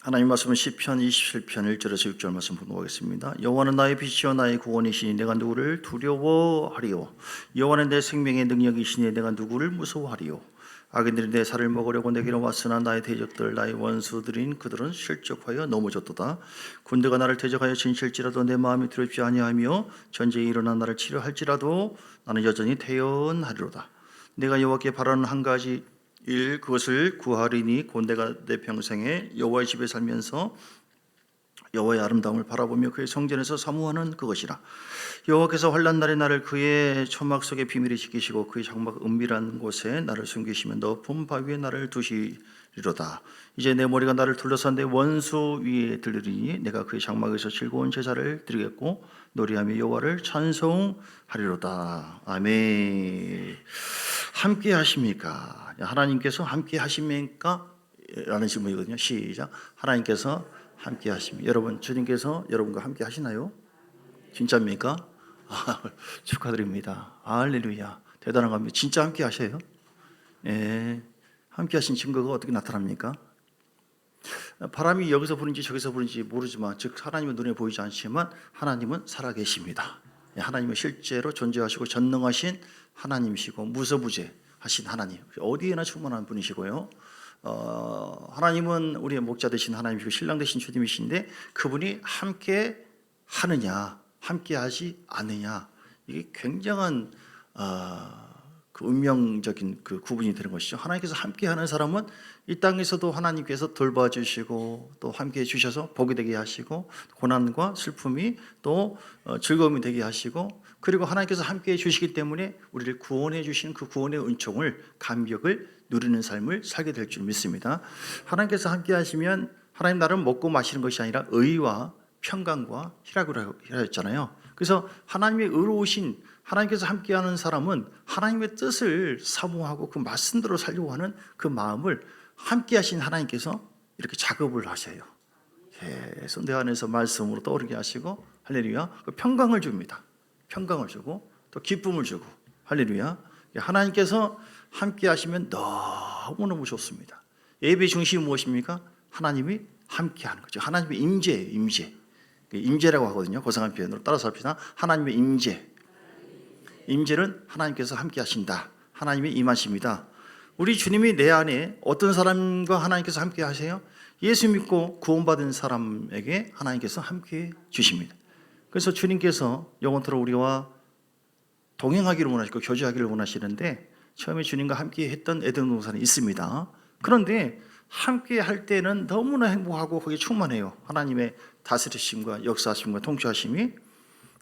하나님 말씀은 시편 27편 1절에서 6절 말씀 보겠습니다. 여호와는 나의 빛이요 나의 구원이시니 내가 누구를 두려워하리요. 여호와는 내 생명의 능력이시니 내가 누구를 무서워하리요. 악인들이 내 살을 먹으려고 내게로 왔으나 나의 대적들 나의 원수들인 그들은 실족하여 넘어졌도다. 군대가 나를 대적하여 진실지라도 내 마음이 두렵지 아니하며 전쟁이 일어나 나를 치료할지라도 나는 여전히 태연하리로다. 내가 여호와께 바라는 한 가지 일 그것을 구하리니 곧 내가 내 평생에 여호와의 집에 살면서 여호와의 아름다움을 바라보며 그의 성전에서 사모하는 그것이라. 여호와께서 환난 날에 나를 그의 초막 속에 비밀히 지키시고 그의 장막 은밀한 곳에 나를 숨기시며 높은 바위에 나를 두시리로다. 이제 내 머리가 나를 둘러싼 내 원수 위에 들리리니 내가 그의 장막에서 즐거운 제사를 드리겠고 노래하며 여호와를 찬송하리로다. 아멘. 함께 하십니까? 하나님께서 함께 하십니까? 라는 질문이거든요. 시작. 하나님께서 함께 하십니까? 여러분, 주님께서 여러분과 함께 하시나요? 진짜입니까? 축하드립니다. 할렐루야. 대단한 겁니다. 진짜 함께 하셔요? 예. 함께 하신 증거가 어떻게 나타납니까? 바람이 여기서 부는지 저기서 부는지 모르지만, 즉 하나님은 눈에 보이지 않지만 하나님은 살아계십니다. 하나님은 실제로 존재하시고 전능하신 하나님이시고 무서부재하신 하나님, 어디에나 충만한 분이시고요. 하나님은 우리의 목자 되신 하나님이시고 신랑 되신 주님이신데 그분이 함께 하느냐 함께 하지 않느냐, 이게 굉장한 그 운명적인 그 구분이 되는 것이죠. 하나님께서 함께 하는 사람은 이 땅에서도 하나님께서 돌봐주시고 또 함께 해주셔서 복이 되게 하시고 고난과 슬픔이 또 즐거움이 되게 하시고, 그리고 하나님께서 함께 해주시기 때문에 우리를 구원해 주신 그 구원의 은총을 감격을 누리는 삶을 살게 될 줄 믿습니다. 하나님께서 함께 하시면 하나님 나름 먹고 마시는 것이 아니라 의와 평강과 희락으로 하셨잖아요. 그래서 하나님의 의로우신 하나님께서 함께하는 사람은 하나님의 뜻을 사모하고 그 말씀대로 살려고 하는 그 마음을 함께하신 하나님께서 이렇게 작업을 하셔요. 계속 내 안에서 말씀으로 떠오르게 하시고 할렐루야, 그 평강을 줍니다. 평강을 주고 또 기쁨을 주고 할렐루야. 하나님께서 함께하시면 너무너무 좋습니다. 예배 중심이 무엇입니까? 하나님이 함께하는 거죠. 하나님의 임재예요. 임재라고 하거든요. 고상한 표현으로 따라서 합시다. 하나님의 임재. 임재는 하나님께서 함께 하신다. 하나님의 임하십니다. 우리 주님이 내 안에 어떤 사람과 하나님께서 함께 하세요? 예수 믿고 구원받은 사람에게 하나님께서 함께 주십니다. 그래서 주님께서 영원토록 우리와 동행하기를 원하시고 교제하기를 원하시는데, 처음에 주님과 함께 했던 에덴 동산이 있습니다. 그런데 함께 할 때는 너무나 행복하고 거기에 충만해요. 하나님의 다스리심과 역사하심과 통치하심이.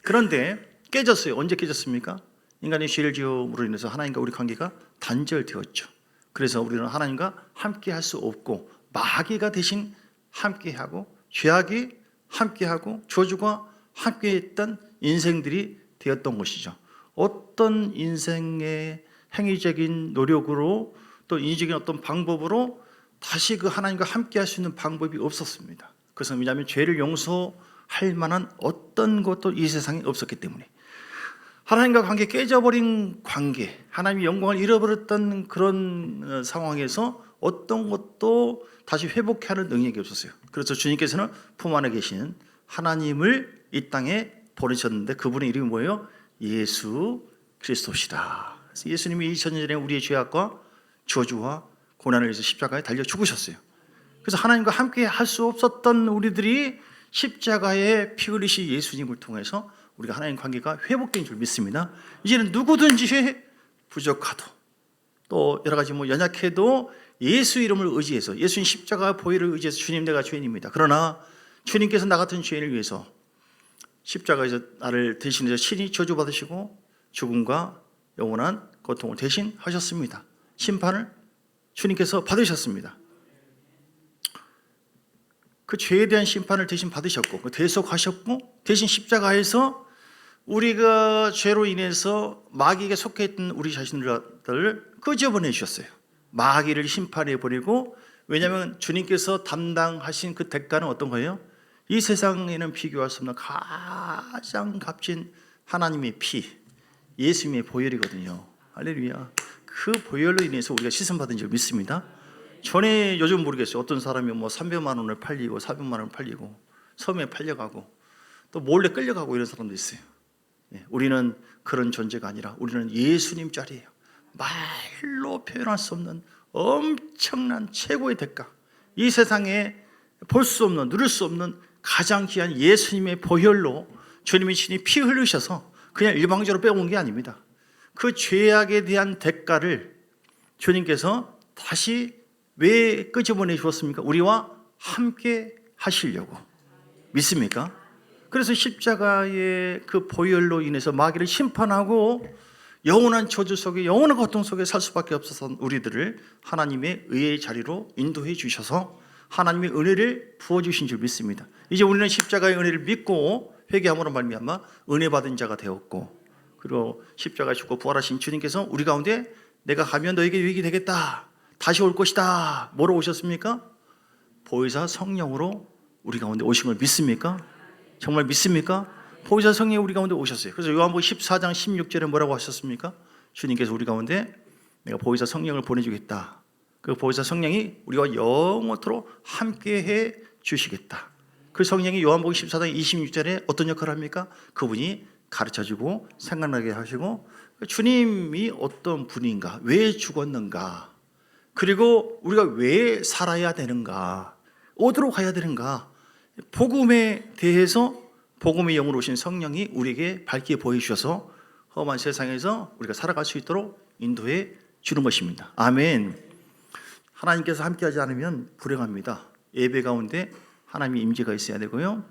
그런데 깨졌어요. 언제 깨졌습니까? 인간의 죄를 지음으로 인해서 하나님과 우리 관계가 단절되었죠. 그래서 우리는 하나님과 함께 할 수 없고 마귀가 대신 함께하고 죄악이 함께하고 저주가 함께했던 인생들이 되었던 것이죠. 어떤 인생의 행위적인 노력으로 또 인위적인 어떤 방법으로 다시 그 하나님과 함께 할 수 있는 방법이 없었습니다. 그것은 왜냐하면 죄를 용서할 만한 어떤 것도 이 세상에 없었기 때문에, 하나님과 관계 깨져버린 관계, 하나님의 영광을 잃어버렸던 그런 상황에서 어떤 것도 다시 회복하는 능력이 없었어요. 그래서 주님께서는 품 안에 계신 하나님을 이 땅에 보내셨는데 그분의 이름이 뭐예요? 예수 그리스도시다. 예수님이 2000년 전에 우리의 죄악과 저주와 고난을 위해서 십자가에 달려 죽으셨어요. 그래서 하나님과 함께 할 수 없었던 우리들이 십자가에 피 흘리신 예수님을 통해서 우리가 하나님 관계가 회복된 줄 믿습니다. 이제는 누구든지 부족하도 또 여러 가지 연약해도 예수 이름을 의지해서, 예수님 십자가 보혈을 의지해서 주님 내가 죄인입니다. 그러나 주님께서 나 같은 죄인을 위해서 십자가에서 나를 대신해서 친히 저주받으시고 죽음과 영원한 고통을 대신 하셨습니다. 심판을 주님께서 받으셨습니다. 그 죄에 대한 심판을 대신 받으셨고 그 대속하셨고, 대신 십자가에서 우리가 죄로 인해서 마귀에게 속해 있던 우리 자신들을 끄집어내 주셨어요. 마귀를 심판해 버리고, 왜냐하면 주님께서 담당하신 그 대가는 어떤 거예요? 이 세상에는 비교할 수 없는 가장 값진 하나님의 피, 예수님의 보혈이거든요. 할렐루야. 그 보혈로 인해서 우리가 씻음받은 줄 믿습니다. 전에 요즘 모르겠어요. 어떤 사람이 뭐 300만 원을 팔리고 400만 원을 팔리고 섬에 팔려가고 또 몰래 끌려가고 이런 사람도 있어요. 우리는 그런 존재가 아니라 우리는 예수님 자리예요. 말로 표현할 수 없는 엄청난 최고의 대가, 이 세상에 볼 수 없는, 누릴 수 없는 가장 귀한 예수님의 보혈로 주님이 친히 피 흘리셔서 그냥 일방적으로 빼온 게 아닙니다. 그 죄악에 대한 대가를 주님께서 다시 왜 끄집어내 주었습니까? 우리와 함께 하시려고. 믿습니까? 그래서 십자가의 그 보혈로 인해서 마귀를 심판하고 영원한 저주 속에, 영원한 고통 속에 살 수밖에 없어서 우리들을 하나님의 의의 자리로 인도해 주셔서 하나님의 은혜를 부어주신 줄 믿습니다. 이제 우리는 십자가의 은혜를 믿고 회개함으로 말미암아 은혜 받은 자가 되었고, 그리고 십자가에 죽고 부활하신 주님께서 우리 가운데 내가 가면 너에게 유익이 되겠다, 다시 올 것이다, 뭐로 오셨습니까? 보혜사 성령으로 우리 가운데 오신 걸 믿습니까? 정말 믿습니까? 보혜사 성령이 우리 가운데 오셨어요. 그래서 요한복음 14장 16절에 뭐라고 하셨습니까? 주님께서 우리 가운데 내가 보혜사 성령을 보내주겠다, 그 보혜사 성령이 우리와 영원토록 함께해 주시겠다. 그 성령이 요한복음 14장 26절에 어떤 역할을 합니까? 그분이 가르쳐주고 생각나게 하시고, 주님이 어떤 분인가, 왜 죽었는가, 그리고 우리가 왜 살아야 되는가, 어디로 가야 되는가, 복음에 대해서 복음의 영으로 오신 성령이 우리에게 밝게 보여주셔서 험한 세상에서 우리가 살아갈 수 있도록 인도해 주는 것입니다. 아멘. 하나님께서 함께하지 않으면 불행합니다. 예배 가운데 하나님의 임재가 있어야 되고요,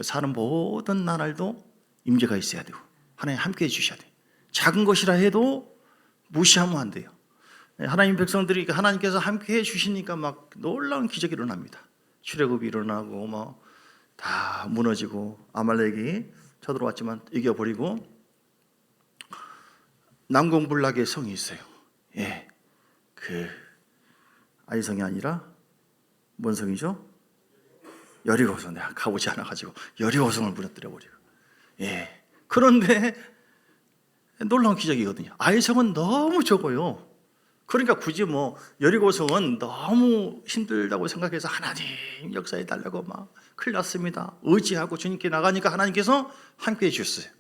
사는 모든 나날도 임재가 있어야 되고 하나님 함께해 주셔야 돼요. 작은 것이라 해도 무시하면 안 돼요. 하나님 백성들이 하나님께서 함께해 주시니까 막 놀라운 기적이 일어납니다. 출애굽이 일어나고 뭐 다 무너지고 아말렉이 쳐들어왔지만 이겨버리고, 난공불락의 성이 있어요. 그 아이성이 아니라 뭔 성이죠? 여리고성. 내가 가보지 않아가지고 여리고성을 무너뜨려 버리고. 그런데 놀라운 기적이거든요. 아이성은 너무 적어요. 그러니까 굳이 뭐 여리고성은 너무 힘들다고 생각해서 하나님 역사해 달라고 막 큰일 났습니다, 의지하고 주님께 나가니까 하나님께서 함께해 주셨어요.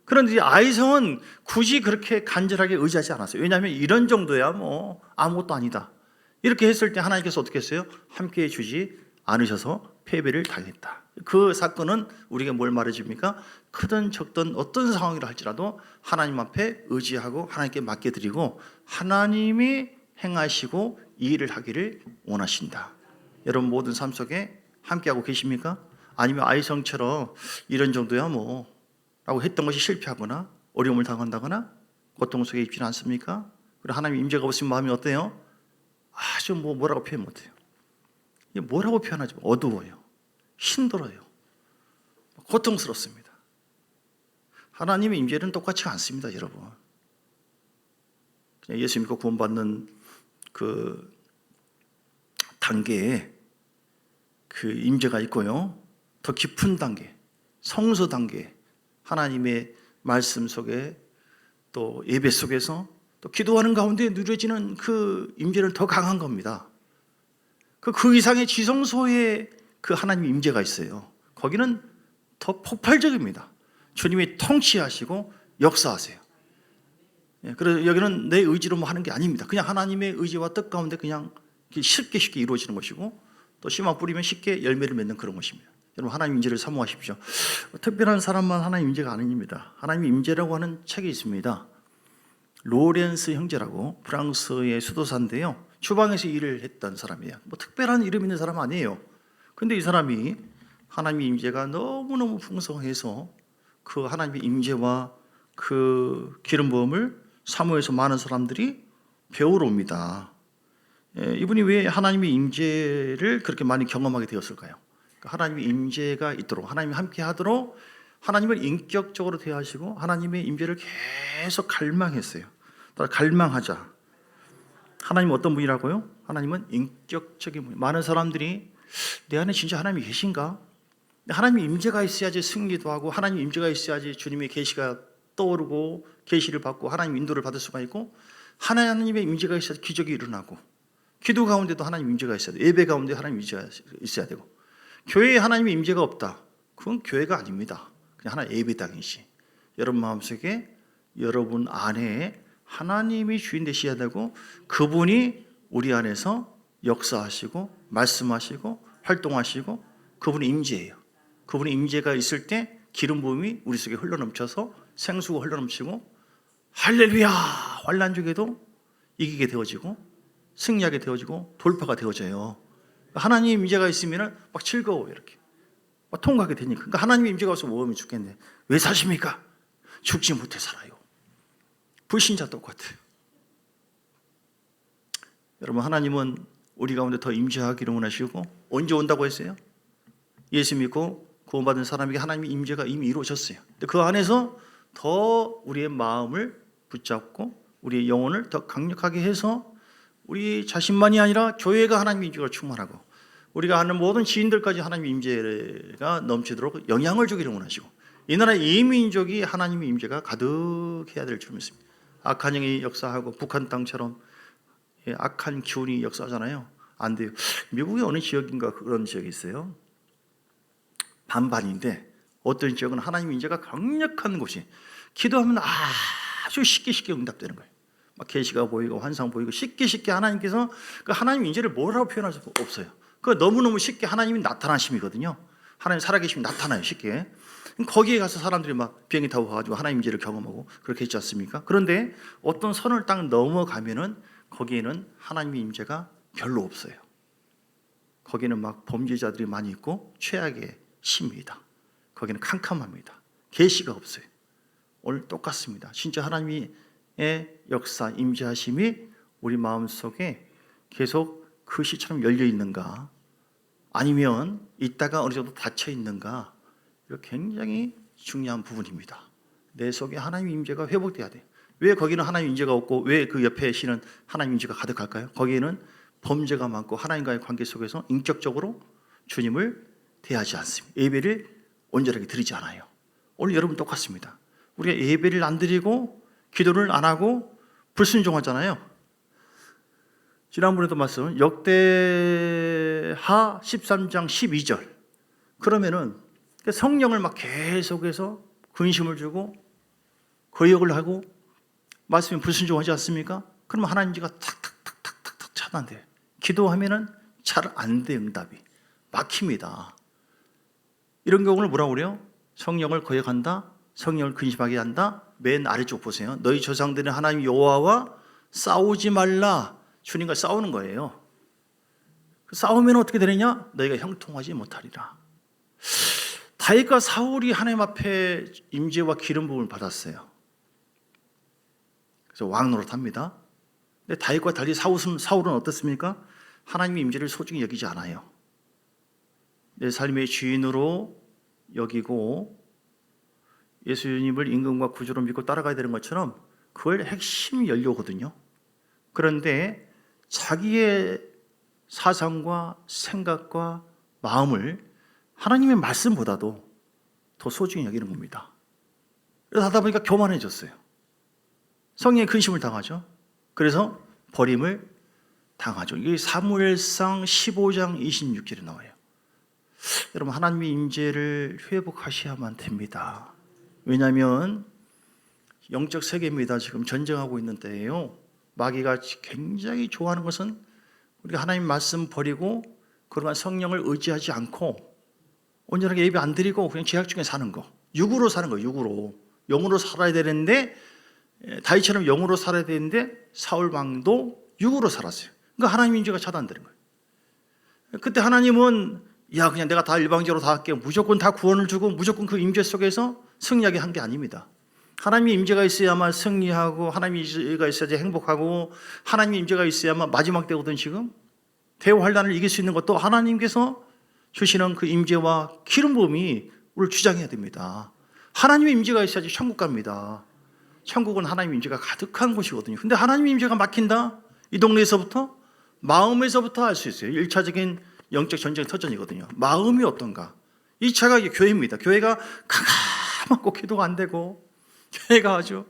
그런데 아이성은 굳이 그렇게 간절하게 의지하지 않았어요. 왜냐하면 이런 정도야 뭐 아무것도 아니다, 이렇게 했을 때 하나님께서 어떻게 했어요? 함께해 주지 않으셔서 패배를 당했다. 그 사건은 우리가 뭘 말해줍니까? 크든 적든 어떤 상황이라 할지라도 하나님 앞에 의지하고 하나님께 맡겨드리고 하나님이 행하시고 이 일을 하기를 원하신다. 여러분 모든 삶 속에 함께하고 계십니까? 아니면 아이성처럼 이런 정도야 뭐 라고 했던 것이 실패하거나 어려움을 당한다거나 고통 속에 있지는 않습니까? 그리고 하나님 임재가 없으면 마음이 어때요? 아주 뭐라고 표현 못해요. 이게 뭐라고 표현하지? 어두워요, 힘들어요, 고통스럽습니다. 하나님의 임재는 똑같지 않습니다, 여러분. 그냥 예수 믿고 구원받는 그 단계에 그 임재가 있고요, 더 깊은 단계, 성소 단계, 하나님의 말씀 속에 또 예배 속에서 또 기도하는 가운데 누려지는 그 임재는 더 강한 겁니다. 그 이상의 지성소에 그 하나님의 임재가 있어요. 거기는 더 폭발적입니다. 주님이 통치하시고 역사하세요. 그래서 여기는 내 의지로 뭐 하는 게 아닙니다. 그냥 하나님의 의지와 뜻 가운데 그냥 쉽게 이루어지는 것이고, 또 씨만 뿌리면 쉽게 열매를 맺는 그런 것입니다. 여러분 하나님 임재를 사모하십시오. 특별한 사람만 하나님 임재가 아닙니다. 하나님 임재라고 하는 책이 있습니다. 로렌스 형제라고 프랑스의 수도사인데요, 주방에서 일을 했던 사람이에요. 뭐 특별한 이름 있는 사람 아니에요. 근데 이 사람이 하나님의 임재가 너무너무 풍성해서 그 하나님의 임재와 그 기름 부음을 사모해서 많은 사람들이 배우러 옵니다. 이분이 왜 하나님의 임재를 그렇게 많이 경험하게 되었을까요? 하나님의 임재가 있도록, 하나님이 함께 하도록 하나님을 인격적으로 대하시고 하나님의 임재를 계속 갈망했어요. 갈망하자. 하나님은 어떤 분이라고요? 하나님은 인격적인 분. 많은 사람들이 내 안에 진짜 하나님이 계신가? 하나님의 임재가 있어야지 승리도 하고, 하나님의 임재가 있어야지 주님의 계시가 떠오르고 계시를 받고 하나님 인도를 받을 수가 있고, 하나님의 임재가 있어야지 기적이 일어나고, 기도 가운데도 하나님 임재가 있어야 돼요. 예배 가운데 하나님 임재가 있어야 되고, 교회에 하나님의 임재가 없다, 그건 교회가 아닙니다. 그냥 하나의 예배당이지. 여러분 마음속에, 여러분 안에 하나님이 주인 되셔야 되고, 그분이 우리 안에서 역사하시고 말씀하시고 활동하시고, 그분의 임재예요. 그분의 임재가 있을 때 기름 부음이 우리 속에 흘러넘쳐서 생수가 흘러넘치고, 할렐루야, 환난 중에도 이기게 되어지고 승리하게 되어지고 돌파가 되어져요. 하나님의 임재가 있으면 막 즐거워요. 이렇게 막 통과하게 되니까. 그러니까 하나님의 임재가 없으면 오면 죽겠네. 왜 사십니까? 죽지 못해 살아요. 불신자 똑같아요. 여러분, 하나님은 우리 가운데 더 임재하기를 원하시고, 언제 온다고 했어요? 예수 믿고 구원받은 사람에게 하나님의 임재가 이미 이루어졌어요. 그 안에서 더 우리의 마음을 붙잡고 우리의 영혼을 더 강력하게 해서 우리 자신만이 아니라 교회가 하나님의 임재가 충만하고, 우리가 아는 모든 지인들까지 하나님의 임재가 넘치도록 영향을 주기를 원하시고, 이 나라의 이민족이 하나님의 임재가 가득해야 될 줄 믿습니다. 악한 영이 역사하고 북한 땅처럼 악한 기운이 역사하잖아요. 안 돼요. 미국의 어느 지역인가 그런 지역이 있어요. 반반인데 어떤 지역은 하나님의 임재가 강력한 곳이, 기도하면 아주 쉽게 응답되는 거예요. 막 계시가 보이고 환상 보이고 쉽게 하나님께서 그 하나님의 임재를 뭐라고 표현할 수 없어요. 그 너무너무 쉽게 하나님이 나타나심이거든요. 하나님 살아계시면 나타나요, 쉽게. 거기에 가서 사람들이 막 비행기 타고 가가지고 하나님 임재를 경험하고 그렇게 했지 않습니까? 그런데 어떤 선을 딱 넘어가면은 거기에는 하나님의 임재가 별로 없어요. 거기는 막 범죄자들이 많이 있고 최악의 심입니다. 거기는 캄캄합니다. 계시가 없어요. 오늘 똑같습니다. 진짜 하나님의 역사, 임재하심이 우리 마음속에 계속 그 시처럼 열려 있는가, 아니면 있다가 어느 정도 닫혀 있는가, 이거 굉장히 중요한 부분입니다. 내 속에 하나님의 임재가 회복돼야 돼요. 왜 거기는 하나님의 임재가 없고 왜 그 옆에 시는 하나님의 임재가 가득할까요? 거기에는 범죄가 많고 하나님과의 관계 속에서 인격적으로 주님을 대하지 않습니다. 예배를 온전하게 드리지 않아요. 오늘 여러분 똑같습니다. 우리가 예배를 안 드리고 기도를 안 하고 불순종하잖아요. 지난번에도 말씀, 역대하 13장 12절. 그러면은 성령을 막 계속해서 근심을 주고 거역을 하고 말씀에 불순종하지 않습니까? 그러면 하나님께가 탁탁탁탁탁 차단돼요. 기도하면은 잘 안 돼, 응답이 막힙니다. 이런 경우를 뭐라고 그래요? 성령을 거역한다, 성령을 근심하게 한다. 맨 아래쪽 보세요. 너희 조상들은 하나님 여호와와 싸우지 말라. 주님과 싸우는 거예요. 싸우면 어떻게 되느냐? 너희가 형통하지 못하리라. 다윗과 사울이 하나님 앞에 임재와 기름 부음을 받았어요. 그래서 왕 노릇합니다. 근데 다윗과 달리 사울은 어떻습니까? 하나님의 임재를 소중히 여기지 않아요. 내 삶의 주인으로 여기고 예수님을 임금과 구주로 믿고 따라가야 되는 것처럼 그걸 핵심 연료거든요. 그런데 자기의 사상과 생각과 마음을 하나님의 말씀보다도 더 소중히 여기는 겁니다. 그래서 하다 보니까 교만해졌어요. 성령의 근심을 당하죠. 그래서 버림을 당하죠. 이게 사무엘상 15장 26절에 나와요. 여러분, 하나님의 임재를 회복하셔야만 됩니다. 왜냐하면 영적 세계입니다. 지금 전쟁하고 있는 때예요. 마귀가 굉장히 좋아하는 것은 우리가 하나님 말씀 버리고 그러한 성령을 의지하지 않고 온전하게 예배 안 드리고 그냥 죄악 중에 사는 거, 육으로 사는 거, 육으로. 영으로 살아야 되는데, 다윗처럼 영으로 살아야 되는데 사울 왕도 육으로 살았어요. 그러니까 하나님 임재가 차단되는 거예요. 그때 하나님은 그냥 내가 다 일방적으로 다 할게요, 무조건 다 구원을 주고 무조건 그 임재 속에서 승리하게 한 게 아닙니다. 하나님의 임재가 있어야만 승리하고, 하나님의 임재가 있어야지 행복하고, 하나님의 임재가 있어야만 마지막 때거든. 지금 대환란을 이길 수 있는 것도 하나님께서 주시는 그 임재와 기름 부음이 우리를 주장해야 됩니다. 하나님의 임재가 있어야지 천국 갑니다. 천국은 하나님의 임재가 가득한 곳이거든요. 근데 하나님의 임재가 막힌다? 이 동네에서부터, 마음에서부터 알 수 있어요. 1차적인 영적 전쟁 터전이거든요. 마음이 어떤가? 2차가 이게 교회입니다. 교회가 가만히 기도가 안 되고, 교회가 아주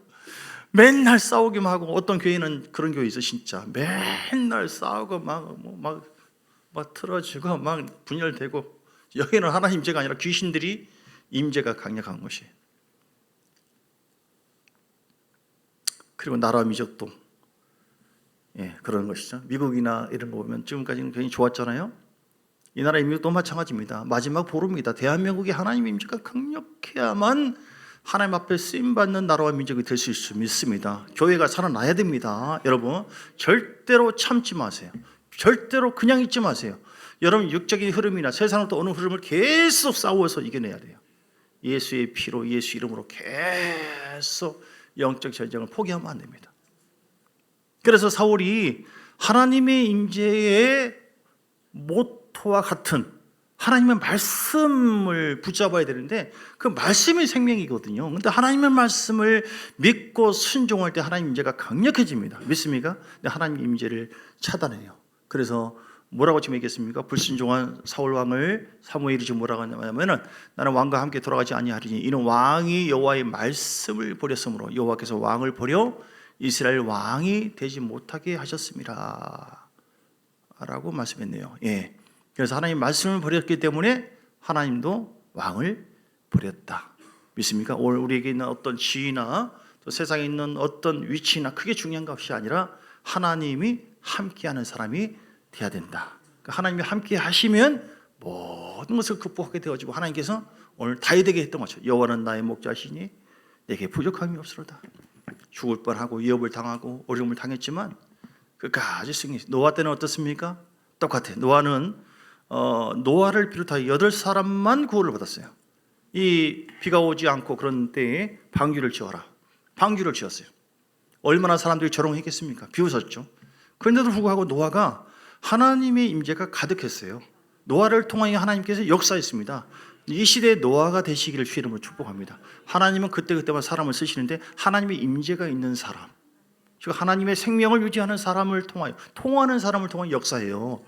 맨날 싸우기만 하고, 어떤 교회는 그런 교회 있어 진짜 맨날 싸우고 막 틀어지고 막 분열되고, 여기는 하나님 임재가 아니라 귀신들이 임재가 강력한 것이에요. 그리고 나라 민족도 그런 것이죠. 미국이나 이런 거 보면 지금까지는 굉장히 좋았잖아요. 이 나라 민족도 마찬가지입니다. 마지막 보루입니다. 대한민국이 하나님 임재가 강력해야만 하나님 앞에 쓰임받는 나라와 민족이 될 수 있을 믿습니다. 교회가 살아나야 됩니다. 여러분 절대로 참지 마세요. 절대로 그냥 있지 마세요. 여러분 육적인 흐름이나 세상으로부터 오는 흐름을 계속 싸워서 이겨내야 돼요. 예수의 피로, 예수 이름으로 계속 영적 전쟁을 포기하면 안 됩니다. 그래서 사울이 하나님의 임재의 모토와 같은 하나님의 말씀을 붙잡아야 되는데, 그 말씀이 생명이거든요. 그런데 하나님의 말씀을 믿고 순종할 때 하나님 임재가 강력해집니다. 믿습니까? 근데 하나님 임재를 차단해요. 그래서 뭐라고 지금 얘기했습니까? 불순종한 사울 왕을 사무엘이 지금 뭐라고 하냐면은, 나는 왕과 함께 돌아가지 아니하리니 이는 왕이 여호와의 말씀을 버렸으므로 여호와께서 왕을 버려 이스라엘 왕이 되지 못하게 하셨습니다 라고 말씀했네요. 그래서 하나님 말씀을 버렸기 때문에 하나님도 왕을 버렸다. 믿습니까? 오늘 우리에게 있는 어떤 지위나 또 세상에 있는 어떤 위치나 크게 중요한 것이 아니라 하나님이 함께하는 사람이 돼야 된다. 그러니까 하나님이 함께 하시면 모든 것을 극복하게 되어지고, 하나님께서 오늘 다윗에게 했던 것처럼 여호와는 나의 목자시니 내게 부족함이 없으로다. 죽을 뻔하고 위협을 당하고 어려움을 당했지만 끝까지 승리했어요. 노아 때는 어떻습니까? 똑같아요. 노아는 노아를 비롯하여 8사람만 구원을 받았어요. 이 비가 오지 않고 그런 때에 방주를 지어라. 방주를 지었어요. 얼마나 사람들이 조롱했겠습니까? 비웃었죠. 그런데도 불구하고 노아가 하나님의 임재가 가득했어요. 노아를 통하여 하나님께서 역사했습니다. 이 시대에 노아가 되시기를 주 이름으로 축복합니다. 하나님은 그때그때만 사람을 쓰시는데 하나님의 임재가 있는 사람, 즉 하나님의 생명을 유지하는 사람을 통하는 사람을 통하여 역사해요.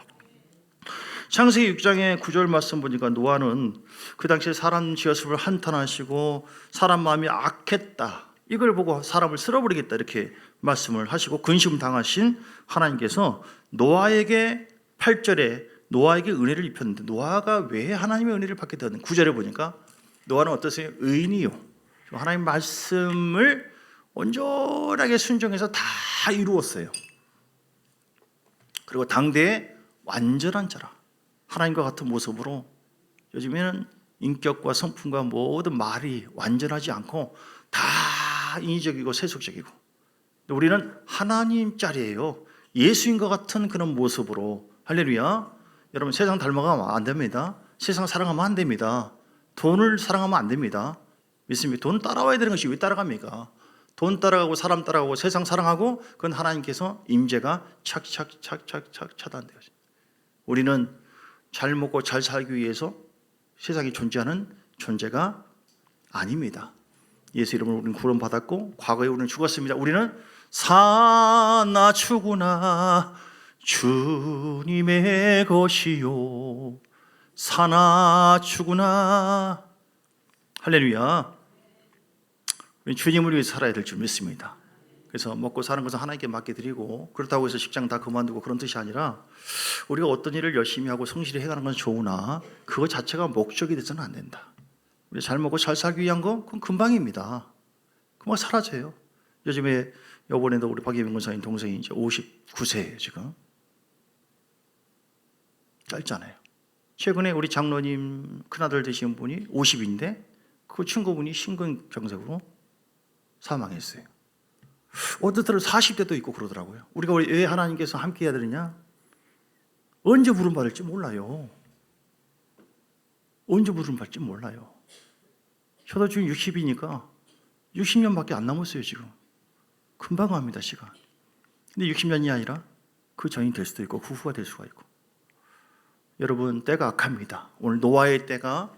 창세기 6장의 9절 말씀 보니까 노아는 그 당시에 사람 지었음을 한탄하시고 사람 마음이 악했다, 이걸 보고 사람을 쓸어버리겠다 이렇게 말씀을 하시고 근심 당하신 하나님께서 노아에게 8절에 노아에게 은혜를 입혔는데, 노아가 왜 하나님의 은혜를 받게 되었는가? 9절에 보니까 노아는 어떠세요? 의인이요, 하나님 말씀을 온전하게 순종해서 다 이루었어요. 그리고 당대에 완전한 자라, 하나님과 같은 모습으로. 요즘에는 인격과 성품과 모든 말이 완전하지 않고 다 인위적이고 세속적이고, 우리는 하나님 짤이에요. 예수인과 같은 그런 모습으로. 할렐루야. 여러분 세상 닮아가면 안 됩니다. 세상 사랑하면 안 됩니다. 돈을 사랑하면 안 됩니다. 믿습니까? 돈 따라와야 되는 것이 왜 따라갑니까? 돈 따라가고 사람 따라가고 세상 사랑하고, 그건 하나님께서 임재가 착착착착착 차단돼요. 우리는 잘 먹고 잘 살기 위해서 세상에 존재하는 존재가 아닙니다. 예수 이름으로 우리는 구원받았고 과거에 우리는 죽었습니다. 우리는 사나 죽으나 주님의 것이요, 사나 죽으나. 할렐루야. 우리 주님을 위해 살아야 될 줄 믿습니다. 그래서 먹고 사는 것은 하나님께 맡겨드리고, 그렇다고 해서 직장 다 그만두고 그런 뜻이 아니라, 우리가 어떤 일을 열심히 하고 성실히 해가는 건 좋으나 그거 자체가 목적이 돼서는 안 된다. 우리 잘 먹고 잘 살기 위한 거, 그건 금방입니다. 금방 사라져요. 요즘에 이번에도 우리 박예민 권사님 동생이 이제 59세예요 지금. 짧잖아요. 최근에 우리 장로님 큰아들 되신 분이 50인데 그 친구분이 심근경색으로 사망했어요. 어떤 때는 40대도 있고 그러더라고요. 우리가 왜 하나님께서 함께 해야 되느냐? 언제 부름 받을지 몰라요. 언제 부름 받을지 몰라요. 저도 지금 60이니까 60년밖에 안 남았어요 지금. 금방 갑니다 시간. 근데 60년이 아니라 그 전이 될 수도 있고 그 후가 될 수가 있고. 여러분 때가 악합니다. 오늘 노아의 때가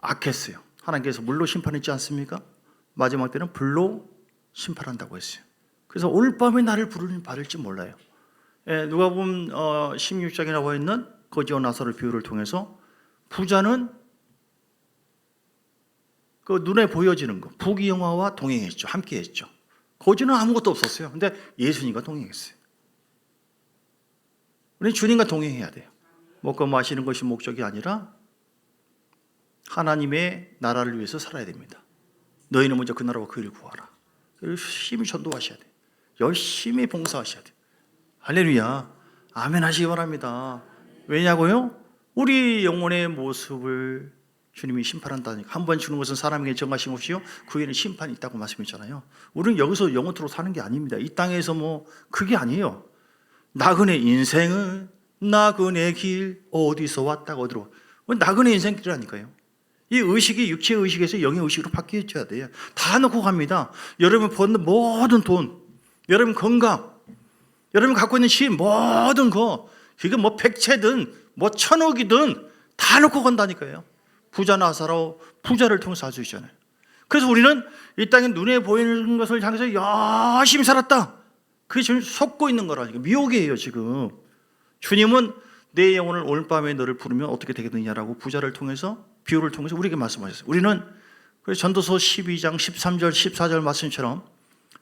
악했어요. 하나님께서 물로 심판했지 않습니까? 마지막 때는 불로 심판한다고 했어요. 그래서 오늘 밤에 나를 받을지 몰라요. 누가복음 16장에 나와 있는 거지와 나사로 비유를 통해서 부자는 그 눈에 보여지는 거, 부귀영화와 동행했죠. 함께했죠. 거지는 아무것도 없었어요. 근데 예수님과 동행했어요. 우리는 주님과 동행해야 돼요. 먹고 마시는 것이 목적이 아니라 하나님의 나라를 위해서 살아야 됩니다. 너희는 먼저 그 나라와 그 일을 구하라. 열심히 전도하셔야 돼요. 열심히 봉사하셔야 돼요. 할렐루야. 아멘 하시기 바랍니다. 왜냐고요? 우리 영혼의 모습을 주님이 심판한다니까. 한 번 주는 것은 사람에게 정하신 것이요 그 후에는 심판이 있다고 말씀했잖아요. 우리는 여기서 영원토록 사는 게 아닙니다. 이 땅에서 뭐 그게 아니에요. 나그네 인생은 나그네 길 어디서 왔다가 어디로. 나그네 인생길이라니까요. 이 의식이 육체의 의식에서 영의 의식으로 바뀌어져야 돼요. 다 놓고 갑니다. 여러분 버는 모든 돈, 여러분 건강, 여러분 갖고 있는 시 모든 거, 그게 뭐 백채든 뭐 천억이든 다 놓고 간다니까요. 부자 나사로 부자를 통해서 할 수 있잖아요. 그래서 우리는 이 땅에 눈에 보이는 것을 향해서 열심히 살았다. 그게 지금 속고 있는 거라니까. 미혹이에요 지금. 주님은 내 영혼을 오늘 밤에 너를 부르면 어떻게 되겠느냐라고 부자를 통해서, 비유를 통해서 우리에게 말씀하셨어요. 우리는 그래서 전도서 12장 13절 14절 말씀처럼,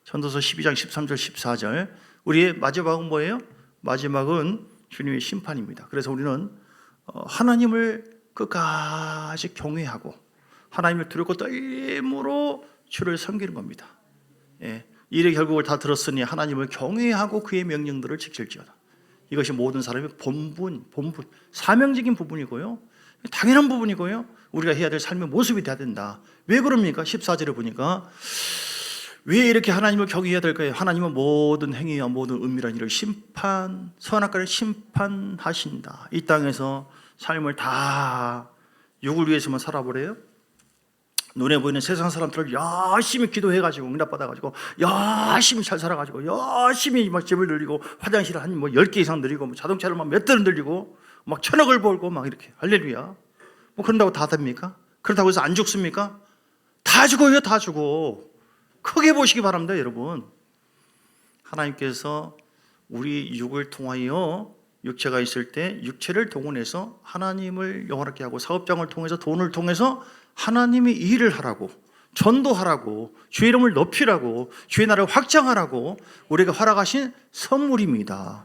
전도서 12장 13절 14절, 우리의 마지막은 뭐예요? 마지막은 주님의 심판입니다. 그래서 우리는 하나님을 끝까지 경외하고 하나님을 두렵고 떨림으로 주를 섬기는 겁니다. 예, 일의 결국을 다 들었으니 하나님을 경외하고 그의 명령들을 지킬지어다. 이것이 모든 사람의 본분, 사명적인 부분이고요, 당연한 부분이고요, 우리가 해야 될 삶의 모습이 돼야 된다. 왜 그럽니까? 14절에 보니까 왜 이렇게 하나님을 경외해야 될까요? 하나님은 모든 행위와 모든 은밀한 일을 선악과를 심판하신다. 이 땅에서 삶을 다 육을 위해서만 살아버려요? 눈에 보이는 세상 사람들을 열심히 기도해가지고 응답받아가지고 열심히 잘 살아가지고 열심히 막 집을 늘리고 화장실을 한 뭐 10개 이상 늘리고 뭐 자동차를 막 몇 대를 늘리고 막 천억을 벌고 막 이렇게 할렐루야. 뭐 그런다고 다 됩니까? 그렇다고 해서 안 죽습니까? 다 죽어요. 다 죽어. 크게 보시기 바랍니다 여러분. 하나님께서 우리 육을 통하여, 육체가 있을 때 육체를 동원해서 하나님을 영원하게 하고 사업장을 통해서 돈을 통해서 하나님이 일을 하라고, 전도하라고, 주의 이름을 높이라고, 주의 나라를 확장하라고 우리가 허락하신 선물입니다.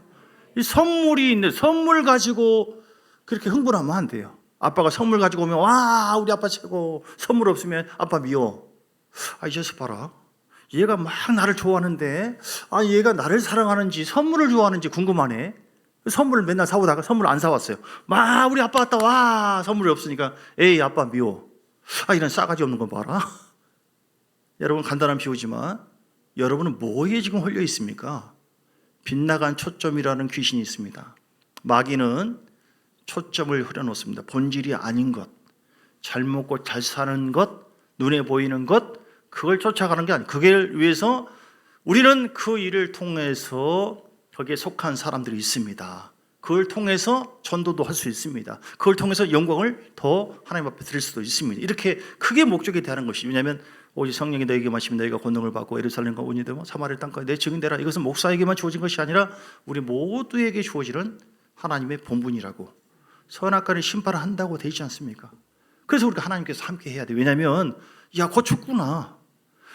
이 선물이 있는데 선물 가지고 그렇게 흥분하면 안 돼요. 아빠가 선물 가지고 오면 와 우리 아빠 최고, 선물 없으면 아빠 미워. 이 녀석 봐라, 얘가 막 나를 좋아하는데 얘가 나를 사랑하는지 선물을 좋아하는지 궁금하네. 선물을 맨날 사오다가 선물 안 사왔어요. 막 우리 아빠 왔다, 와 선물이 없으니까 에이 아빠 미워. 이런 싸가지 없는 거 봐라. 여러분 간단한 비유지만 여러분은 뭐에 지금 홀려 있습니까? 빗나간 초점이라는 귀신이 있습니다. 마귀는 초점을 흐려놓습니다. 본질이 아닌 것, 잘 먹고 잘 사는 것, 눈에 보이는 것, 그걸 쫓아가는 게 아니에요. 그걸 위해서 우리는 그 일을 통해서 거기에 속한 사람들이 있습니다. 그걸 통해서 전도도 할 수 있습니다. 그걸 통해서 영광을 더 하나님 앞에 드릴 수도 있습니다. 이렇게 크게 목적이 되는 것이죠. 왜냐하면 오직 성령이 너에게 마시면 너희가 권능을 받고 예루살렘과 온이 되고 사마리아 땅까지 내 증인되라. 이것은 목사에게만 주어진 것이 아니라 우리 모두에게 주어지는 하나님의 본분이라고, 선악과를 심판을 한다고 되어 있지 않습니까? 그래서 우리가 하나님께서 함께 해야 돼요. 왜냐하면 곧 죽구나.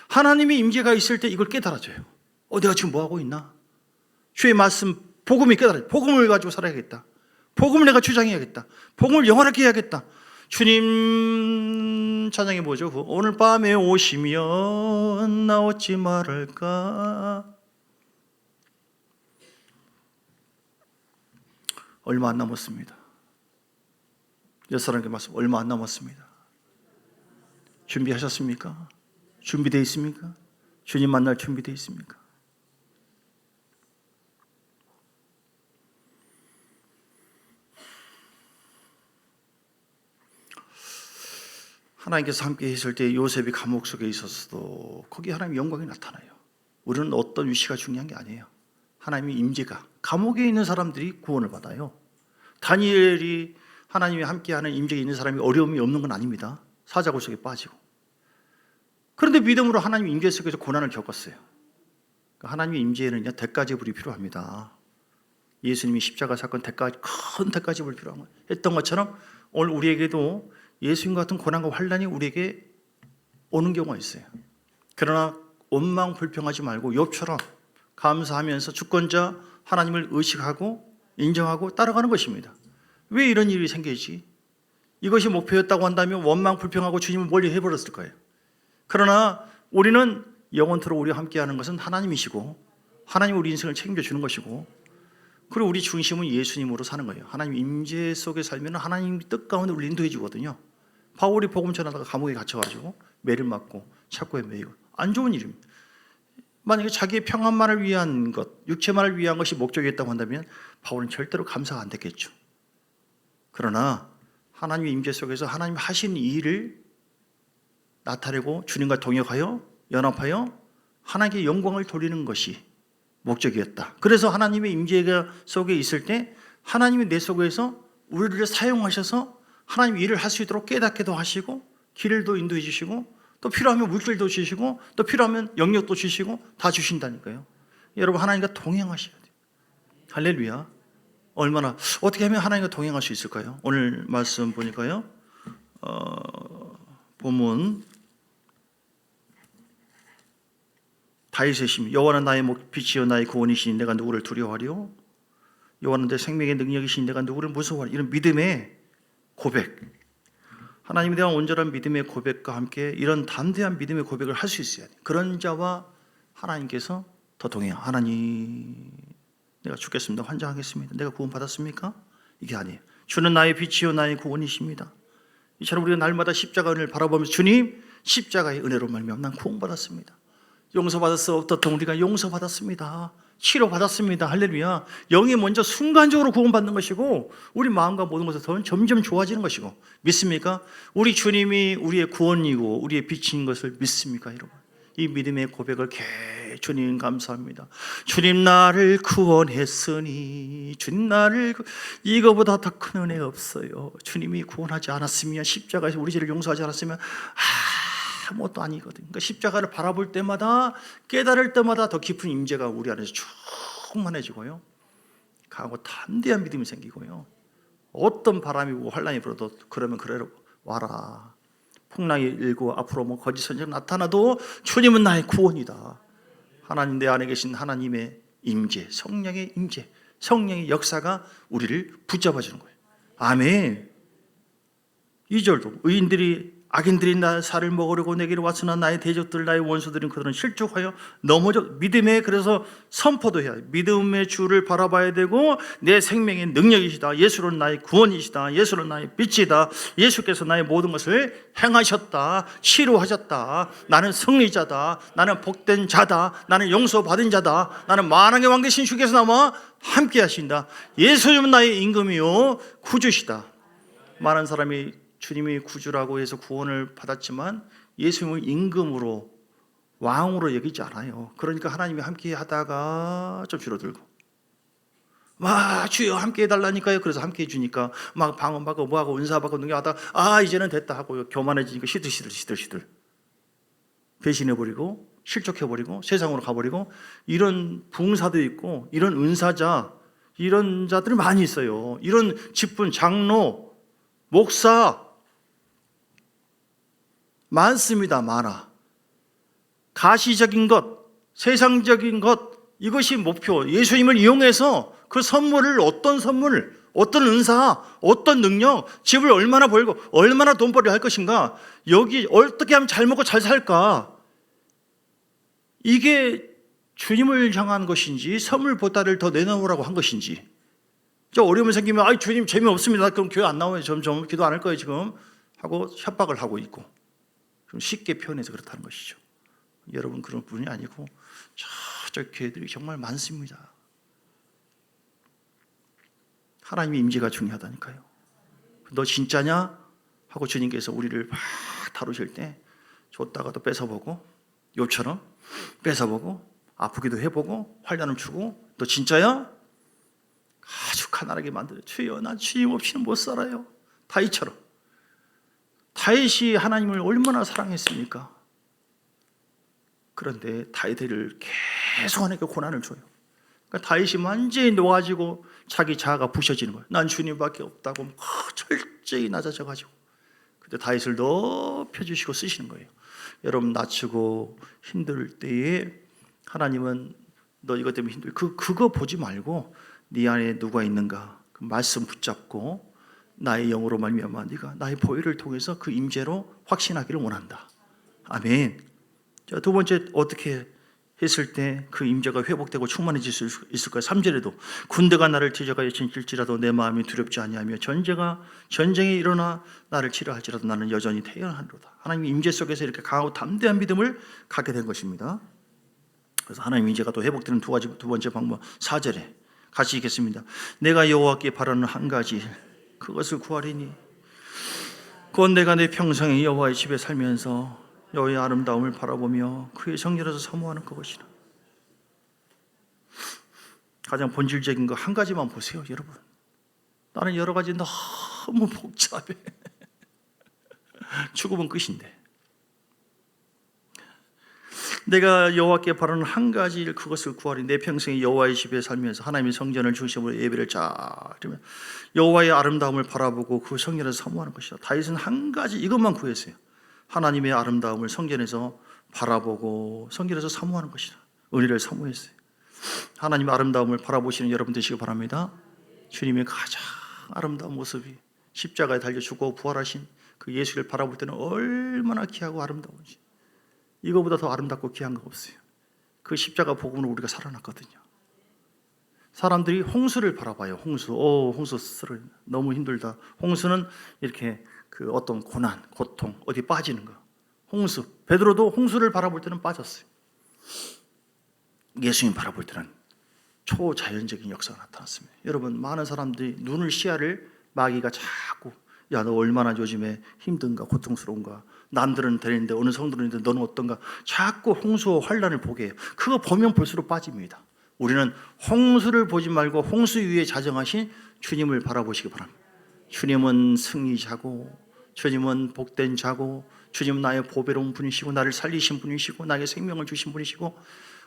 하나님의 임재가 있을 때 이걸 깨달아져요. 내가 지금 뭐하고 있나? 주의 말씀, 복음이 깨달아요. 복음을 가지고 살아야겠다. 복음을 내가 주장해야겠다. 복음을 영원하게 해야겠다. 주님 찬양이 뭐죠? 오늘 밤에 오시면 나 어찌 말할까? 얼마 안 남았습니다. 옛사람에게 말씀, 얼마 안 남았습니다. 준비하셨습니까? 준비되어 있습니까? 주님 만날 준비되어 있습니까? 하나님께서 함께 있을 때 요셉이 감옥 속에 있었어도 거기 하나님의 영광이 나타나요. 우리는 어떤 위치가 중요한 게 아니에요. 하나님의 임재가, 감옥에 있는 사람들이 구원을 받아요. 다니엘이 하나님이 함께하는 임재가 있는 사람이 어려움이 없는 건 아닙니다. 사자굴 속에 빠지고. 그런데 믿음으로 하나님의 임재 속에서 고난을 겪었어요. 하나님의 임재에는요 대가 지불이 필요합니다. 예수님이 십자가 사건 큰 대가 지불이 필요한 했던 것처럼 오늘 우리에게도 예수님 같은 고난과 환난이 우리에게 오는 경우가 있어요. 그러나 원망 불평하지 말고 욥처럼 감사하면서 주권자 하나님을 의식하고 인정하고 따라가는 것입니다. 왜 이런 일이 생기지? 이것이 목표였다고 한다면 원망 불평하고 주님을 멀리 해버렸을 거예요. 그러나 우리는 영원토록 우리와 함께하는 것은 하나님이시고 하나님 우리 인생을 책임져 주는 것이고, 그리고 우리 중심은 예수님으로 사는 거예요. 하나님 임재 속에 살면 하나님 뜻 가운데 우리 인도해 주거든요. 바울이 복음 전하다가 감옥에 갇혀가지고 매를 맞고 착고에 매이고 안 좋은 일입니다. 만약에 자기의 평안만을 위한 것, 육체만을 위한 것이 목적이었다고 한다면 바울은 절대로 감사가 안 됐겠죠. 그러나 하나님의 임재 속에서 하나님 하신 일을 나타내고 주님과 동역하여 연합하여 하나님께 영광을 돌리는 것이 목적이었다. 그래서 하나님의 임재가 속에 있을 때 하나님이 내 속에서 우리를 사용하셔서 하나님 일을 할 수 있도록 깨닫게도 하시고 길도 인도해 주시고 또 필요하면 물질도 주시고 또 필요하면 영역도 주시고 다 주신다니까요. 여러분, 하나님과 동행하셔야 돼요. 할렐루야. 얼마나 어떻게 하면 하나님과 동행할 수 있을까요? 오늘 말씀 보니까요, 본문 다윗의 심, 여호와는 나의 빛이요 나의 구원이시니 내가 누구를 두려워하리요? 여호와는 내 생명의 능력이시니 내가 누구를 무서워하리? 이런 믿음의 고백, 하나님에 대한 온전한 믿음의 고백과 함께 이런 담대한 믿음의 고백을 할 수 있어야 돼요. 그런 자와 하나님께서 더 동행해요. 하나님, 내가 죽겠습니다. 환장하겠습니다. 내가 구원 받았습니까? 이게 아니에요. 주는 나의 빛이요 나의 구원이십니다. 이처럼 우리가 날마다 십자가를 바라보면서 주님, 십자가의 은혜로 말미암아 난 구원받았습니다. 용서받을 수 없었던 우리가 용서받았습니다. 치료받았습니다. 할렐루야. 영이 먼저 순간적으로 구원받는 것이고 우리 마음과 모든 것을 더 점점 좋아지는 것이고, 믿습니까? 우리 주님이 우리의 구원이고 우리의 빛인 것을 믿습니까, 여러분? 이 믿음의 고백을 주님 감사합니다. 주님 나를 구원했으니 주님 나를 이거보다 더 큰 은혜 없어요. 주님이 구원하지 않았으면, 십자가에서 우리 죄를 용서하지 않았으면 아무것도 아니거든요. 그러니까 십자가를 바라볼 때마다, 깨달을 때마다 더 깊은 임재가 우리 안에서 충만해지고요, 강하고 담대한 믿음이 생기고요, 어떤 바람이 불고 환란이 불어도 그러면 그래로 와라, 풍랑이 일고 앞으로 뭐 거짓 선지자가 나타나도 주님은 나의 구원이다. 하나님, 내 안에 계신 하나님의 임재, 성령의 임재, 성령의 역사가 우리를 붙잡아 주는 거예요. 아멘. 2절도 의인들이 악인들이 나 살을 먹으려고 내게로 왔으나 나의 대적들 나의 원수들은 그들은 실족하여 넘어져. 믿음에 그래서 선포도 해야 해요. 믿음의 주를 바라봐야 되고, 내 생명의 능력이시다, 예수는 나의 구원이시다, 예수는 나의 빛이다, 예수께서 나의 모든 것을 행하셨다, 치료하셨다, 나는 승리자다, 나는 복된 자다, 나는 용서받은 자다, 나는 만왕의 왕 되신 주께서 나와 함께 하신다, 예수님은 나의 임금이요 구주시다. 많은 사람이 주님이 구주라고 해서 구원을 받았지만 예수님을 임금으로, 왕으로 여기지 않아요. 그러니까 하나님이 함께 하다가 좀 줄어들고, 막 주여 함께 해달라니까요. 그래서 함께 해주니까 막 방언받고 뭐하고 은사받고 능력하다가 이제는 됐다 하고 교만해지니까 시들 배신해버리고 실족해버리고 세상으로 가버리고, 이런 부흥사도 있고 이런 은사자, 이런 자들이 많이 있어요. 이런 직분, 장로, 목사 많습니다. 많아. 가시적인 것, 세상적인 것, 이것이 목표. 예수님을 이용해서 그 선물을, 어떤 선물, 어떤 은사, 어떤 능력, 집을 얼마나 벌고 얼마나 돈벌이 할 것인가, 여기 어떻게 하면 잘 먹고 잘 살까, 이게 주님을 향한 것인지 선물 보따리를 더 내놓으라고 한 것인지. 저 어려움이 생기면 주님 재미없습니다, 그럼 교회 안 나오면 점점 기도 안 할 거예요 지금 하고 협박을 하고 있고, 좀 쉽게 표현해서 그렇다는 것이죠. 여러분, 그런 분이 아니고 저쪽 교회들이 정말 많습니다. 하나님의 임재가 중요하다니까요. 너 진짜냐? 하고 주님께서 우리를 막 다루실 때 줬다가도 뺏어보고, 욥처럼 뺏어보고 아프기도 해보고 환난을 주고, 너 진짜야? 아주 가난하게 만들어요. 주여, 난 주님 없이는 못 살아요. 다윗처럼. 다윗이 하나님을 얼마나 사랑했습니까? 그런데 다윗을 계속 하나님께 고난을 줘요. 그러니까 다윗이 완전히 녹아지고 자기 자아가 부셔지는 거예요. 난 주님밖에 없다고 철저히 낮아져가지고, 그때 다윗을 높여주시고 쓰시는 거예요. 여러분 낮추고 힘들 때에 하나님은 너 이것 때문에 힘들 그거 보지 말고 네 안에 누가 있는가 그 말씀 붙잡고 나의 영으로 말미암아 네가 나의 보혈을 통해서 그 임재로 확신하기를 원한다. 아멘. 자, 두 번째 어떻게 했을 때 그 임재가 회복되고 충만해질 수 있을까요? 3절에도 군대가 나를 뒤져가여 진칠지라도 내 마음이 두렵지 아니하며 전쟁이 일어나 나를 치러할지라도 나는 여전히 태연하리로다. 하나님의 임재 속에서 이렇게 강하고 담대한 믿음을 갖게 된 것입니다. 그래서 하나님의 임재가 또 회복되는 두 번째 방법 4절에 같이 읽겠습니다. 내가 여호와께 바라는 한 가지 그것을 구하리니 곧 내가 내 평생에 여호와의 집에 살면서 여호와의 아름다움을 바라보며 그의 성전에서 사모하는 그것이라. 가장 본질적인 거 한 가지만 보세요, 여러분. 나는 여러 가지 너무 복잡해. 죽으면 끝인데. 내가 여호와께 바라는 한 가지 일 그것을 구하리. 내 평생에 여호와의 집에 살면서 하나님의 성전을 중심으로 예배를 드리며 여호와의 아름다움을 바라보고 그 성전에서 사모하는 것이다. 다윗은 한 가지 이것만 구했어요. 하나님의 아름다움을 성전에서 바라보고 성전에서 사모하는 것이다. 은혜를 사모했어요. 하나님의 아름다움을 바라보시는 여러분 되시기 바랍니다. 주님의 가장 아름다운 모습이 십자가에 달려 죽고 부활하신 그 예수를 바라볼 때는 얼마나 귀하고 아름다운지 이거보다 더 아름답고 귀한 거 없어요. 그 십자가 복음으로 우리가 살아났거든요. 사람들이 홍수를 바라봐요. 홍수 쓰러 너무 힘들다. 홍수는 이렇게 그 어떤 고난, 고통, 어디 빠지는 거. 홍수. 베드로도 홍수를 바라볼 때는 빠졌어요. 예수님 바라볼 때는 초자연적인 역사가 나타났습니다. 여러분, 많은 사람들이 시야를 마귀가 자꾸 야, 너 얼마나 요즘에 힘든가, 고통스러운가. 남들은 되는데 어느 성도는 있는데 너는 어떤가. 자꾸 홍수와 환난을 보게 해요. 그거 보면 볼수록 빠집니다. 우리는 홍수를 보지 말고 홍수 위에 자정하신 주님을 바라보시기 바랍니다. 주님은 승리자고 주님은 복된 자고 주님은 나의 보배로운 분이시고 나를 살리신 분이시고 나에게 생명을 주신 분이시고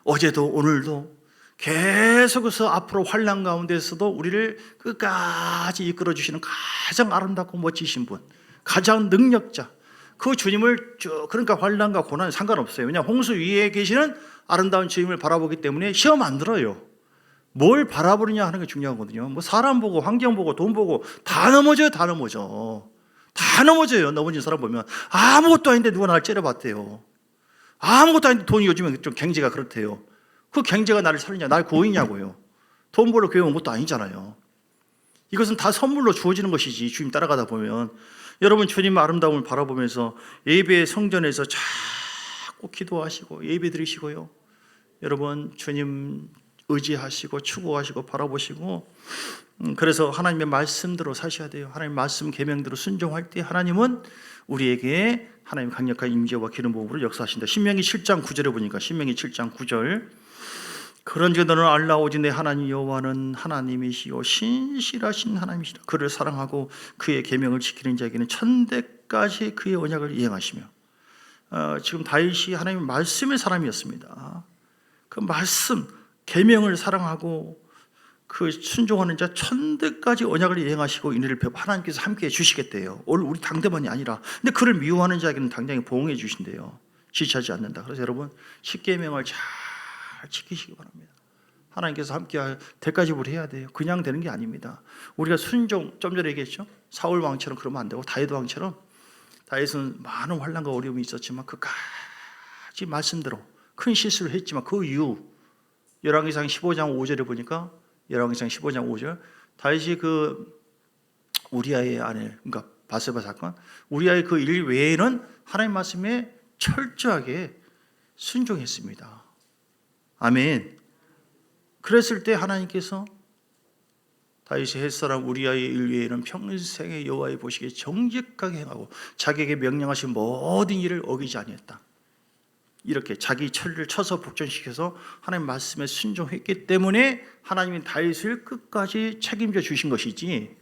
어제도 오늘도 계속해서 앞으로 환난 가운데서도 우리를 끝까지 이끌어 주시는 가장 아름답고 멋지신 분, 가장 능력자, 그 주님을 그러니까 환난과 고난은 상관없어요. 왜냐하면 홍수 위에 계시는 아름다운 주님을 바라보기 때문에 시험 안 들어요. 뭘 바라보느냐 하는 게 중요하거든요. 뭐 사람 보고 환경 보고 돈 보고 다 넘어져요. 다 넘어져요. 넘어진 사람 보면 아무것도 아닌데 누가 나를 째려봤대요. 아무것도 아닌데 돈이 요즘에 좀 경제가 그렇대요. 그 경제가 나를 살리냐, 나를 구원이냐고요. 돈 벌러 교회 온 것도 아니잖아요. 이것은 다 선물로 주어지는 것이지. 주님 따라가다 보면 여러분 주님의 아름다움을 바라보면서 예배 성전에서 자꾸 기도하시고 예배 드리시고요. 여러분 주님 의지하시고 추구하시고 바라보시고 그래서 하나님의 말씀대로 사셔야 돼요. 하나님의 말씀 계명대로 순종할 때 하나님은 우리에게 하나님의 강력한 임재와 기름 부음으로 역사하신다. 신명기 7장 9절에 보니까 신명기 7장 9절 그런즉 너는 알라오지 내 하나님 여호와는 하나님이시요 신실하신 하나님이시라. 그를 사랑하고 그의 계명을 지키는 자에게는 천대까지 그의 언약을 이행하시며 지금 다윗이 하나님의 말씀의 사람이었습니다. 그 말씀 계명을 사랑하고 그 순종하는 자 천대까지 언약을 이행하시고 인애를 베풀어 하나님께서 함께해 주시겠대요. 우리 당대만이 아니라. 근데 그를 미워하는 자에게는 당장에 보응해 주신대요. 지체하지 않는다. 그래서 여러분 십계명을 잘 지키시기 바랍니다. 하나님께서 함께할 때까지 우리 해야 돼요. 그냥 되는 게 아닙니다. 우리가 순종, 좀 전에 얘기했죠. 사울 왕처럼 그러면 안 되고 다윗 왕처럼 다윗은 많은 환난과 어려움이 있었지만 그까지 말씀대로 큰 실수를 했지만 그 이후 열왕기상 15장 5절에 보니까 열왕기상 15장 5절 다윗이 그 우리아의 아내 그러니까 바세바 사건 우리아의 그 일 외에는 하나님 말씀에 철저하게 순종했습니다. 아멘. 그랬을 때 하나님께서 다윗이 햇사람 우리아의 일 외에는 평생의 여호와의 보시기에 정직하게 행하고 자기에게 명령하신 모든 일을 어기지 아니했다. 이렇게 자기 철을 쳐서 복전시켜서 하나님 말씀에 순종했기 때문에 하나님이 다윗을 끝까지 책임져 주신 것이지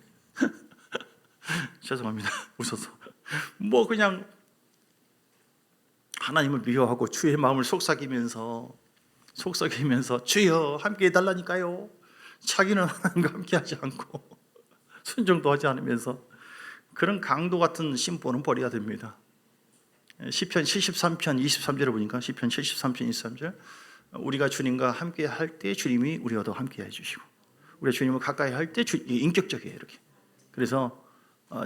죄송합니다. 웃어서 뭐 그냥 하나님을 미워하고 주의 마음을 속삭이면서 주여 함께 해달라니까요. 자기는 하나님과 함께 하지 않고 순종도 하지 않으면서 그런 강도 같은 심보는 버려야 됩니다. 시편 73편 23절에 보니까 시편 73편 23절 우리가 주님과 함께 할 때 주님이 우리와도 함께 해주시고 우리가 주님을 가까이 할 때 인격적이에요 이렇게. 그래서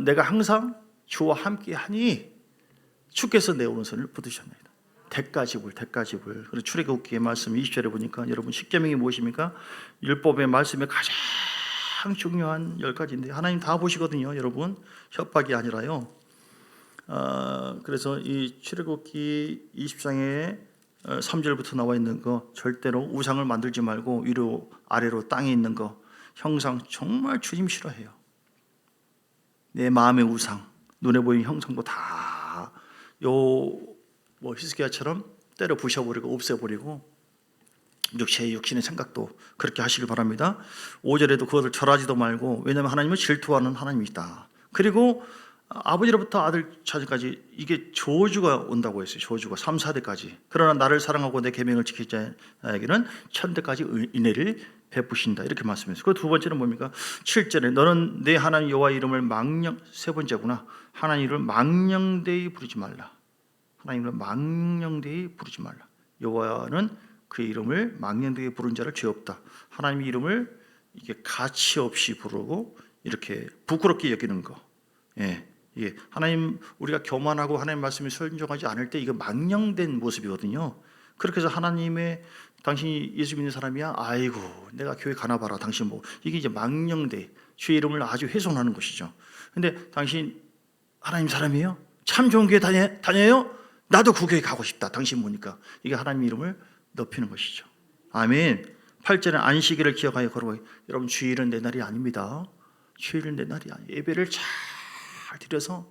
내가 항상 주와 함께 하니 주께서 내 오른손을 붙드셨나이다. 대가지불. 그리고 출애굽기의 말씀 20절에 보니까 여러분 십계명이 무엇입니까? 율법의 말씀의 가장 중요한 10가지인데 하나님 다 보시거든요 여러분. 협박이 아니라요. 그래서 이 출애굽기 20장에 3절부터 나와 있는 거 절대로 우상을 만들지 말고 위로 아래로 땅에 있는 거 형상 정말 주님 싫어해요. 내 마음의 우상 눈에 보이는 형상도 다 히스기야처럼 때려 부셔버리고 없애버리고 육신의 생각도 그렇게 하시길 바랍니다. 5절에도 그것을 절하지도 말고 왜냐하면 하나님은 질투하는 하나님이다. 그리고 아버지로부터 아들 자녀까지 이게 저주가 온다고 했어요. 저주가 3, 4대까지. 그러나 나를 사랑하고 내 계명을 지킬 자에게는 1000대까지 은혜를 베푸신다. 이렇게 말씀했어요. 그 두 번째는 뭡니까? 7절에 너는 내 하나님 여호와 이름을 세 번째구나. 하나님을 망령되이 부르지 말라. 하나님을 망령되이 부르지 말라. 여호와는 그 이름을 망령되이 부른 자를 죄 없다. 하나님의 이름을 이게 가치 없이 부르고 이렇게 부끄럽게 여기는 거. 예. 예, 하나님 우리가 교만하고 하나님 말씀에 순종하지 않을 때 이거 망령된 모습이거든요. 그렇게 해서 하나님의 당신이 예수 믿는 사람이야. 아이고 내가 교회 가나 봐라. 당신 뭐 이게 이제 망령돼 주의 이름을 아주 훼손하는 것이죠. 근데 당신 하나님 사람이에요? 참 좋은 교회 다녀요? 나도 그 교회 가고 싶다. 당신 보니까 이게 하나님 이름을 높이는 것이죠. 아멘. 8절에 안식일을 기억하여 걸어가요. 여러분 주일은 내 날이 아닙니다. 주일은 내 날이 아니에요. 예배를 잘 드려서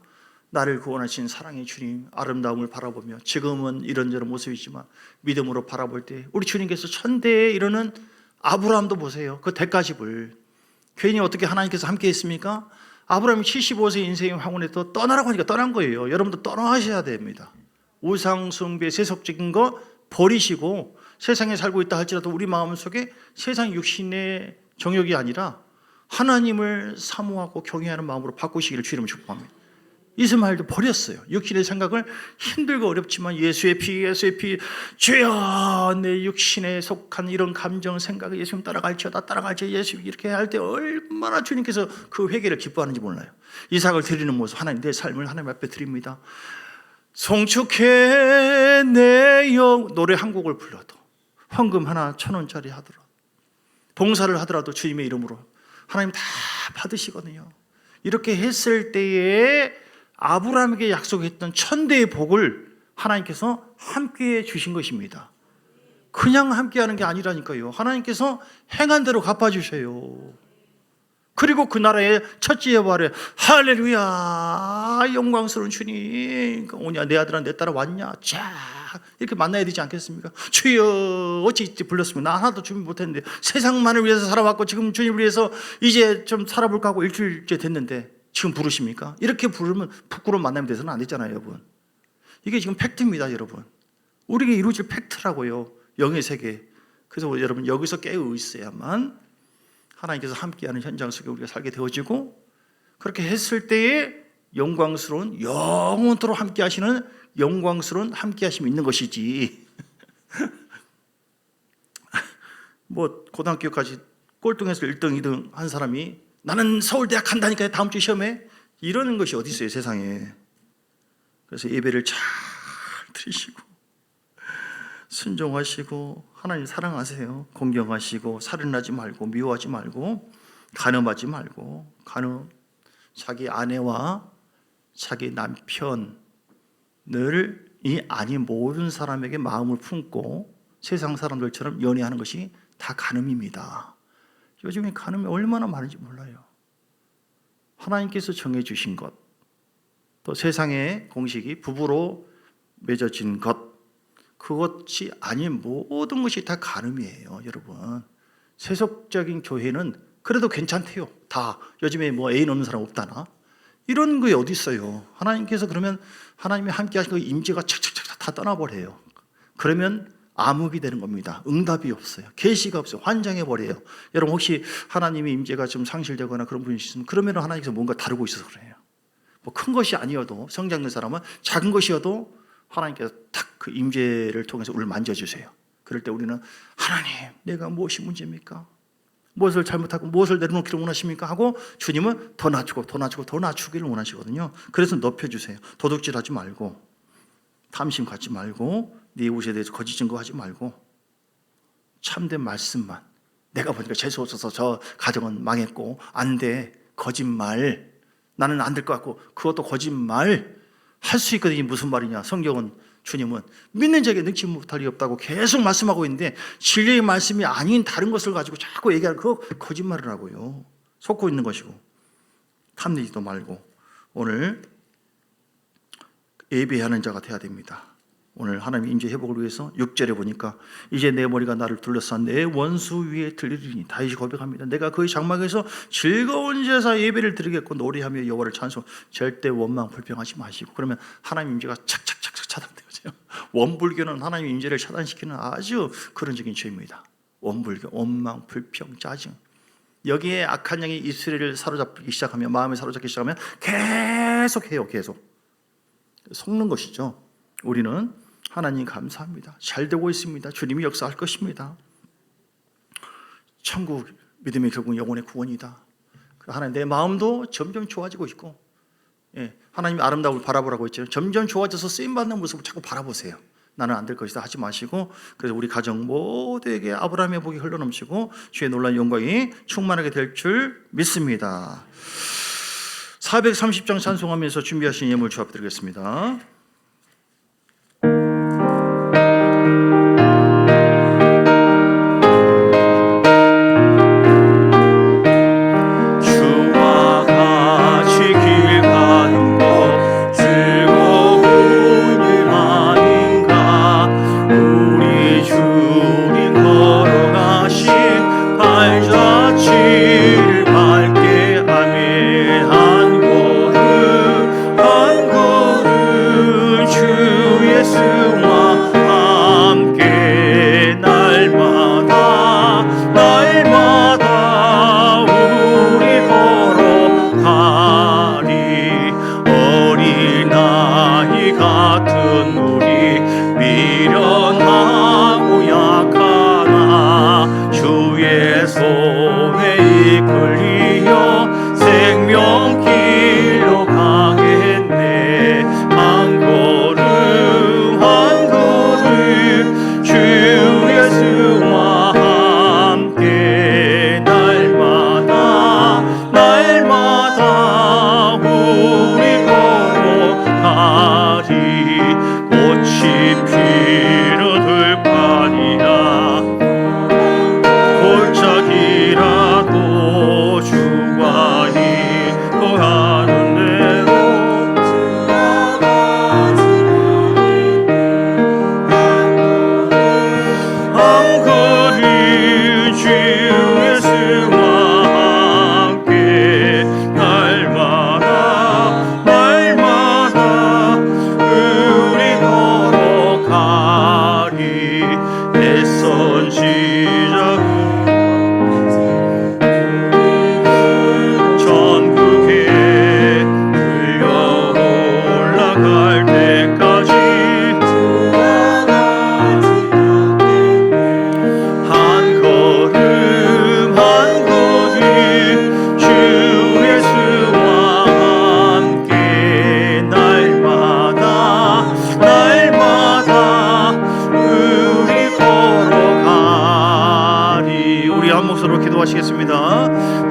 나를 구원하신 사랑의 주님 아름다움을 바라보며 지금은 이런저런 모습이지만 믿음으로 바라볼 때 우리 주님께서 천대에 이르는 아브라함도 보세요. 그 대가집을 괜히 어떻게 하나님께서 함께 했습니까? 아브라함이 75세 인생의 황혼에 또 떠나라고 하니까 떠난 거예요. 여러분도 떠나셔야 됩니다. 우상 숭배 세속적인 거 버리시고 세상에 살고 있다 할지라도 우리 마음속에 세상 육신의 정욕이 아니라 하나님을 사모하고 경외하는 마음으로 바꾸시기를 주님을 축복합니다. 이스마엘도 버렸어요. 육신의 생각을 힘들고 어렵지만 예수의 피 주여 내 육신에 속한 이런 감정 생각을 예수님 따라갈지어다 예수 이렇게 할 때 얼마나 주님께서 그 회개를 기뻐하는지 몰라요. 이삭을 드리는 모습 하나님 내 삶을 하나님 앞에 드립니다. 송축해 내 영 노래 한 곡을 불러도 헌금 하나 1,000원짜리 하더라도 봉사를 하더라도 주님의 이름으로 하나님 다 받으시거든요. 이렇게 했을 때에 아브라함에게 약속했던 1000대의 복을 하나님께서 함께 주신 것입니다. 그냥 함께하는 게 아니라니까요. 하나님께서 행한 대로 갚아주셔요. 그리고 그 나라의 첫째 여호와를 할렐루야 영광스러운 주님 오냐 내 아들아 내 딸아 왔냐 자 이렇게 만나야 되지 않겠습니까? 주여 어찌 불렀으면 나 하나도 준비 못했는데 세상만을 위해서 살아왔고 지금 주님을 위해서 이제 좀 살아볼까 하고 일주일째 됐는데 지금 부르십니까? 이렇게 부르면 부끄러운 만남이 돼서는 안 되잖아요 여러분. 이게 지금 팩트입니다 여러분. 우리에게 이루어질 팩트라고요. 영의 세계. 그래서 여러분 여기서 깨어 있어야만 하나님께서 함께하는 현장 속에 우리가 살게 되어지고 그렇게 했을 때에 영광스러운 영원토록 함께하시는 영광스러운 함께하심이 있는 것이지 뭐 고등학교까지 꼴등에서 1등 2등 한 사람이 나는 서울대학 간다니까 다음 주 시험에 이러는 것이 어디 있어요 세상에. 그래서 예배를 잘 드리시고 순종하시고 하나님 사랑하세요. 공경하시고 살인하지 말고 미워하지 말고 간음하지 말고 자기 아내와 자기 남편을 이 아닌 모든 사람에게 마음을 품고 세상 사람들처럼 연애하는 것이 다 간음입니다. 요즘에 간음이 얼마나 많은지 몰라요. 하나님께서 정해주신 것, 또 세상의 공식이 부부로 맺어진 것, 그것이 아닌 모든 것이 다 간음이에요 여러분. 세속적인 교회는 그래도 괜찮대요. 다 요즘에 뭐 애인 없는 사람 없다나 이런 게 어디 있어요. 하나님께서 그러면 하나님이 함께 하신 그 임재가 착착착 다 떠나버려요. 그러면 암흑이 되는 겁니다. 응답이 없어요. 계시가 없어요. 환장해버려요. 여러분 혹시 하나님의 임재가 좀 상실되거나 그런 분이 있으면 그러면 하나님께서 뭔가 다루고 있어서 그래요. 뭐 큰 것이 아니어도 성장된 사람은 작은 것이어도 하나님께서 탁 그 임재를 통해서 우리를 만져주세요. 그럴 때 우리는 하나님, 내가 무엇이 문제입니까? 무엇을 잘못하고 무엇을 내려놓기를 원하십니까? 하고 주님은 더 낮추고 더 낮추고 더 낮추기를 원하시거든요. 그래서 높여주세요. 도둑질하지 말고, 탐심 갖지 말고, 네 이웃에 대해서 거짓 증거하지 말고, 참된 말씀만. 내가 보니까 재수 없어서 저 가정은 망했고 안 돼, 거짓말, 나는 안 될 것 같고, 그것도 거짓말 할 수 있거든요. 무슨 말이냐? 성경은, 주님은 믿는 자에게 능치 못할 리 없다고 계속 말씀하고 있는데, 진리의 말씀이 아닌 다른 것을 가지고 자꾸 얘기하는 그거 거짓말이라고요. 속고 있는 것이고. 탐내지도 말고 오늘 예배하는 자가 돼야 됩니다. 오늘 하나님 임재 회복을 위해서 6절에 보니까 이제 내 머리가 나를 둘러싼 내 원수 위에 들리리니, 다윗이 고백합니다. 내가 그의 장막에서 즐거운 제사 예배를 드리겠고 노래하며 여호와를 찬송. 절대 원망 불평하지 마시고. 그러면 하나님 임재가 착착착착 차단되죠. 원불교는 하나님 임재를 차단시키는 아주 근원적인 죄입니다. 원불교, 원망 불평 짜증. 여기에 악한 영이 이스라엘을 사로잡기 시작하면, 마음을 사로잡기 시작하면 계속해요. 계속 속는 것이죠. 우리는 하나님 감사합니다. 잘 되고 있습니다. 주님이 역사할 것입니다. 천국 믿음이 결국 영혼의 구원이다. 하나님, 내 마음도 점점 좋아지고 있고, 하나님이 아름다움을 바라보라고 했죠. 점점 좋아져서 쓰임받는 모습을 자꾸 바라보세요. 나는 안 될 것이다 하지 마시고, 그래서 우리 가정 모두에게 아브라함의 복이 흘러넘치고 주의 놀라운 영광이 충만하게 될 줄 믿습니다. 430장 찬송하면서 준비하신 예물 주합드리겠습니다.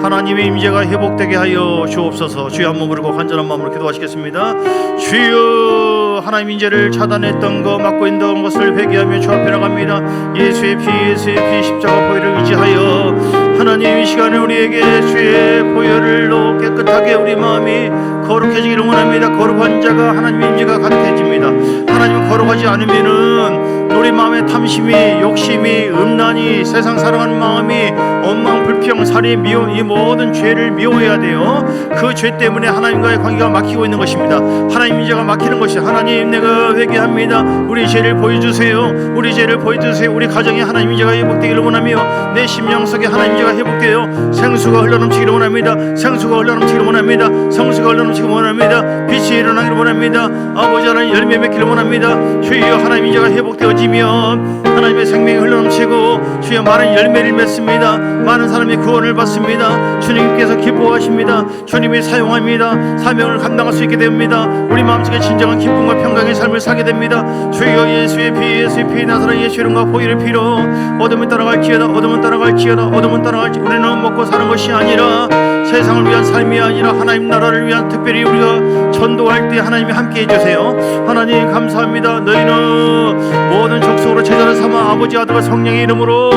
하나님의 임재가 회복되게 하여 주옵소서. 주여, 한 몸으로 간절한 마음으로 기도하시겠습니다. 주여, 하나님 임재를 차단했던 것, 막고 있던 것을 회개하며 주 앞에 나갑니다. 예수의 피 십자가 보혈을 의지하여 하나님 이 시간에 우리에게 주의 보혈로 깨끗하게 우리 마음이 거룩해지기를 원합니다. 거룩한 자가 하나님의 임재가 가득해집니다. 하나님은 거룩하지 않으면은 우리 마음의 탐심이, 욕심이, 음란이, 세상 사랑하는 마음이, 원망, 불평, 살인, 미움, 이 모든 죄를 미워해야 돼요. 그 죄 때문에 하나님과의 관계가 막히고 있는 것입니다. 하나님 이제가 막히는 것이, 하나님 내가 회개합니다. 우리 죄를 보여주세요. 우리 죄를 보여주세요. 우리 가정에 하나님 이제가 회복되기를 원하며, 내 심령 속에 하나님 이제가 회복되어 생수가 흘러넘치기를 원합니다. 생수가 흘러넘치기를 원합니다. 성수가 흘러넘치기를 원합니다. 빛이 일어나기를 원합니다. 아버지 하나님 열매 맺기를 원합니다. 주여 하나님 이제가 회복되어지면 하나님의 생명이 흘러넘치고 주여 많은 열매를 맺습니다. 많은 사람이 구원을 받습니다. 주님께서 기뻐하십니다. 주님이 사용합니다. 사명을 감당할 수 있게 됩니다. 우리 마음속에 진정한 기쁨과 평강의 삶을 살게 됩니다. 주여 예수의 피 나사렛 예수 이름과 보혈의 피로 어둠을 따라갈지어다, 어둠은 따라갈지어다, 어둠은 따라갈지. 우리는 먹고 사는 것이 아니라 세상을 위한 삶이 아니라 하나님 나라를 위한, 특별히 우리가 전도할 때 하나님이 함께 해주세요. 하나님 감사합니다. 너희는 모든 족속으로 제자를 삼아 아버지 아들과 성령의 이름으로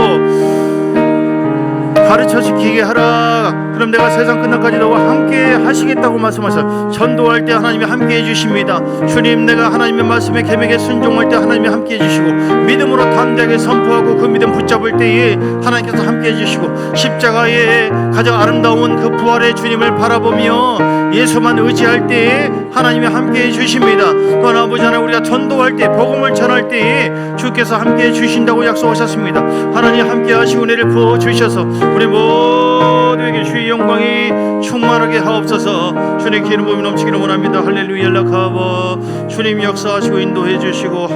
가르쳐 지키게 하라. 그럼 내가 세상 끝날까지 너와 함께 하시겠다고 말씀하셔서 전도할 때 하나님이 함께 해주십니다. 주님, 내가 하나님의 말씀에 계명에 순종할 때 하나님이 함께 해주시고, 믿음으로 담대하게 선포하고 그 믿음 붙잡을 때에 하나님께서 함께 해주시고, 십자가의 가장 아름다운 그 부활의 주님을 바라보며 예수만 의지할 때에 하나님이 함께 해주십니다. 또한 아버지 하나님, 우리가 전도할 때, 복음을 전할 때에 주께서 함께 해주신다고 약속하셨습니다. 하나님 함께 하시고 은혜를 부어주셔서 우리 모두에게 주의 영광이 충만하게 하옵소서. 주님 기름 부음이 넘치기를 원합니다. 할렐루야. 주님 역사하시고 인도해 주시고